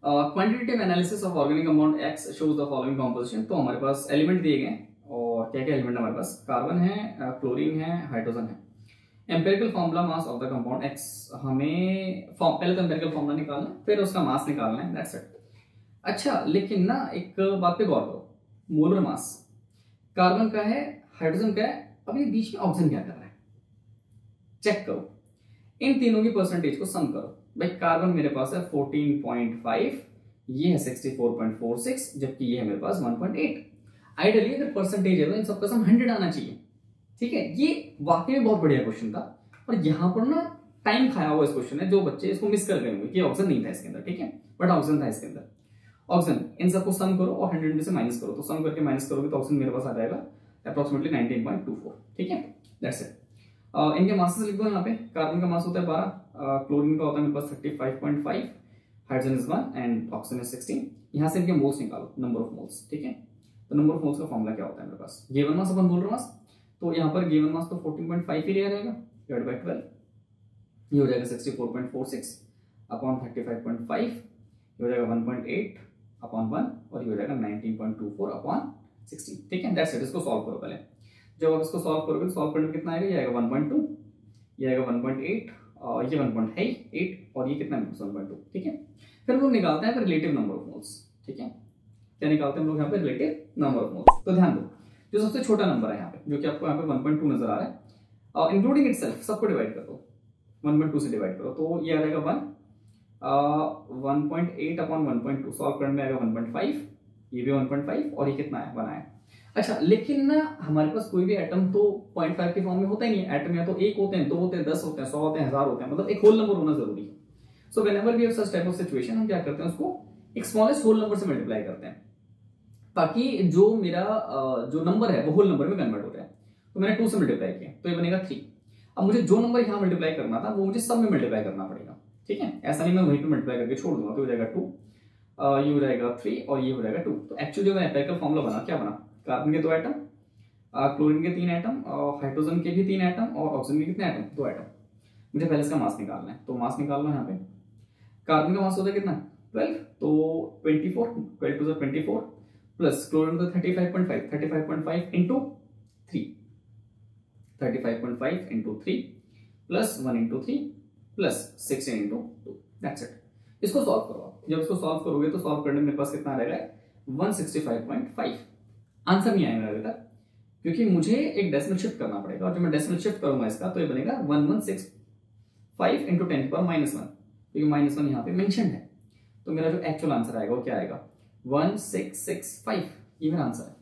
Quantitative analysis of organic compound x shows the following composition. तो हमारे पास element दिए गए और क्या क्या एलिमेंट हमारे पास, कार्बन है, क्लोरीन है, हाइड्रोजन है। Empirical formula mass of the compound x, हमें पहले तो एम्पिरिकल फॉर्मूला निकालना है, फिर उसका मास निकालना है, दैट्स इट। अच्छा, लेकिन ना एक बात पे गौर करो, मोलर मास कार्बन का है, हाइड्रोजन का है, अभी बीच में ऑक्सीजन क्या कर रहा है, चेक करो। इन तीनों की परसेंटेज को सम करो। भाई कार्बन मेरे पास है 14.5, ये है 64.46, जबकि ये है मेरे पास 1.8। आइडियली अगर परसेंटेज है तो इन सबका सम 100 आना चाहिए। ठीक है, ये वाकई में बहुत बढ़िया क्वेश्चन था, और यहाँ पर ना टाइम खाया हुआ इस क्वेश्चन है, जो बच्चे इसको मिस कर गए होंगे कि ऑक्सीजन नहीं था इसके अंदर। ठीक है, बट ऑक्सीजन था इसके अंदर। ऑक्सीजन, इन सबको सम करो और 100 में से माइनस करो, तो सम करके माइनस करोगे तो ऑक्सीजन मेरे पास आ जाएगा अप्रोक्सीमेटली 19.24। ठीक है, दैट्स इट। इनके मासेस लिख दो यहाँ पे। कार्बन का मास होता है 12, क्लोरीन का होता है मेरे पास 35.5, hydrogen is 1 and oxygen is 16। यहाँ से इनके मोल्स निकालो, नंबर ऑफ मोल्स। ठीक है, तो नंबर ऑफ मोल्स का फॉर्मूला क्या होता है मेरे पास, गिवन मास अपन मोलर मास। तो यहाँ पर गिवन मास तो 14.5 ही लिया रहेगा, डिवाइड बाय 12, ये हो जाएगा 64.46 अपॉन 35.5, ये हो जाएगा 1.8 अपॉन 1, और ये हो जाएगा 19.24 अपॉन 16। ठीक है, दैट्स इट। इसको सॉल्व करो पहले। जब आप इसको सॉल्व करोगे तो सॉल्व करने में कितना आएगा, ये आएगा 1.2, ये आएगा 1.8, और ये 1.8, और ये कितना है 1.2। ठीक है, फिर हम लोग निकालते हैं रिलेटिव नंबर ऑफ मोल्स। ठीक है, क्या निकालते हैं हम लोग यहाँ पे, रिलेटिव नंबर ऑफ मोल्स। तो ध्यान दो, जो सबसे छोटा नंबर है यहाँ पे, जो कि आपको यहाँ पे 1.2 नजर आ रहा है, इंक्लूडिंग इटसेल्फ, सबको डिवाइड कर दो, 1.2 से डिवाइड करो, तो ये आ जाएगा 1.8 अपॉन 1.2, सॉल्व करने में आएगा 1.5, ये भी 1.5, और ये कितना है 1 आया। अच्छा, लेकिन ना हमारे पास कोई भी एटम तो 0.5 के फॉर्म में होता ही नहीं है। एटम या तो 1 होते हैं, 2 होते हैं, 10 होते हैं, 100 होते हैं, 1000 होते हैं, मतलब एक होल नंबर होना जरूरी है। So whenever we have such type of situation, हम क्या करते हैं, उसको एक स्मॉलेस्ट होल नंबर से मल्टीप्लाई करते हैं, ताकि जो मेरा जो नंबर है वो होल नंबर में कन्वर्ट हो जाए। तो मैंने 2 से मल्टीप्लाई किया, तो ये बनेगा 3। अब मुझे जो नंबर यहाँ मल्टीप्लाई करना था वो मुझे सब में मल्टीप्लाई करना पड़ेगा। ठीक है, ऐसा नहीं मैं वहीं पे मल्टीप्लाई करके छोड़ दूंगा, तो हो जाएगा 2, ये हो जाएगा 3, और ये हो जाएगा 2। तो एक्चुअली जो एम्पिरिकल फॉर्मूला बना, क्या बना, कार्बन के 2 एटम, क्लोरीन के 3 एटम, हाइड्रोजन के भी 3 एटम, और ऑक्सीजन के कितने एटम, 2 एटम। मुझे पहले इसका मास निकालना है, तो मास निकाल लो यहाँ पे। कार्बन का मास होता है कितना, 12, तो 24, 12 टू 24, प्लस क्लोरीन का 35.5, 35.5 into 3, 35.5 into 3, plus 1 into 3, plus 16 into 2, that's it. इसको सॉल्व करो। जब इसको सॉल्व करोगे तो सॉल्व करने में मेरे पास कितना आ जाएगा, 165.5। आंसर नहीं आएगा अभी तक, क्योंकि मुझे एक डेसिमल शिफ्ट करना पड़ेगा, और जब मैं डेसिमल शिफ्ट करूंगा इसका, तो ये बनेगा 1165 इंटू 10 की पावर -1, क्योंकि -1 यहाँ पे मेंशन है। तो मेरा जो एक्चुअल आंसर आएगा वो क्या आएगा, 1665, ये मेरा आंसर है।